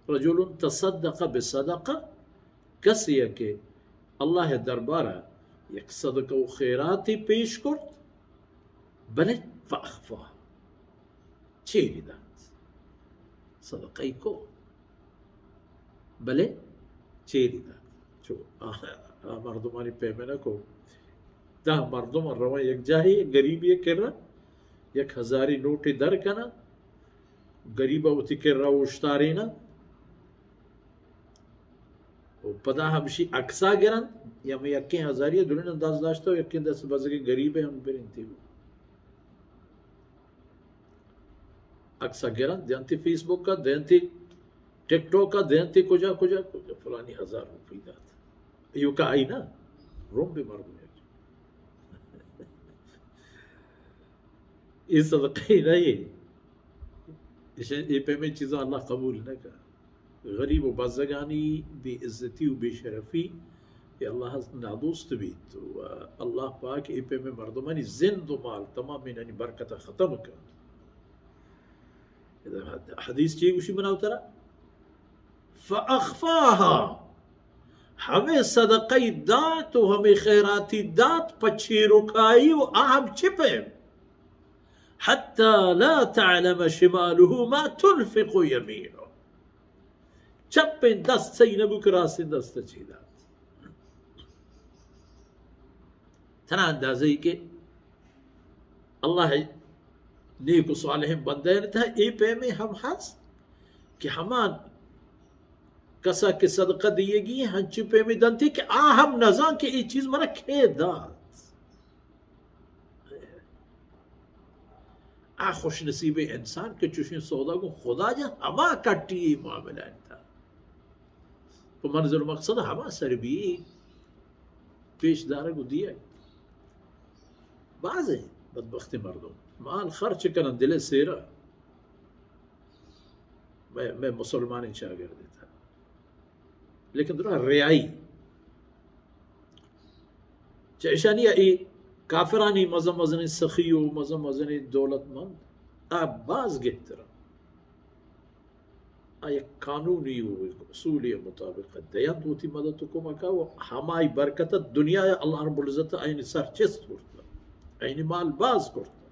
رجل تصدق بصدقه، کسی که الله درباره یک صدقه و خیراتی پیش کرد، بله فاخفاها، چیری داد صدقه کو، بله چیری داد. چو مردمانی پیمانه کو 10 مردم روان یک جایی گریبی کرا 1000 نوٹی در کنا گریبا اوتی کرا وشتارینا و پدا همشی اکسا گرن یا می یکی هزاری دلین انداز داشته و یکی دست بازگی گریبه هم برینتی بود اکسا گرن دیانتی فیسبوک کا دیانتی ٹک ٹاک کا دیانتی کجا کجا کجا فلانی 1000 روپی داد ایو کا آئی نا روم بھی مر گئے یہ صدقہ ہی نہیں یہ پیمنٹ چیزاں اللہ قبول نہ کر غریب و بازگانی بے عزتی و بے شرفی یہ اللہ نادوست بیت و اللہ پاک یہ پیمنٹ مردمانی زند و مال تمام یعنی برکت ختم کر حدیث چیئے گوشی بناو ترا فَأَخْفَاهَا ہمیں صدقی دات و ہمیں خیراتی دات پچھی رکائی و اہم چھپے حتی لا تعلم شماله ما تنفق یمینه چپیں دست سی نبو که راستین دست چی داد تنا اندازهی که اللہ نیک و صالح بندے نے تھا ای پہ میں ہم ہست کہ ہمان کسا کے صدقہ دیے گی ہنچی پہ میں دنتی کہ ہم نظام کہ ای چیز منا کھے داد خوش نصیب انسان کے چوشیں سودا کو خدا جا ہما کٹی معاملہ انتا تو منظر مقصد ہما سر بھی پیش دارہ کو دیا بعض ہے بدبخت مردوں مال خرچ کرن دل سیرا میں مسلمان شاگرد دیتا لیکن درہ ریائی چیشانی ای کافرانی مزم مزنی سخی و مزم مزنی دولت مند باز گہترا ایک قانونی و اصولی مطابق دیان دوتی مدد کو مکا و ہمائی برکت دنیا اللہ رب العزت این سر چست کرتا این مال باز کرتا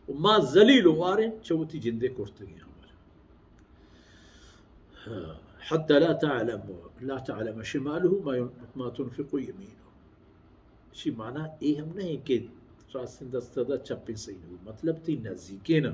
و ما ذلیل و وارن چوتی جندے کرتا گیا ہمارا حتی لا تعلم شماله ما تنفق یمینه شی معنی ای ہم نہیں کہ راستین دست دا چپیں صحیح نہیں مطلب تی نزدیکے نا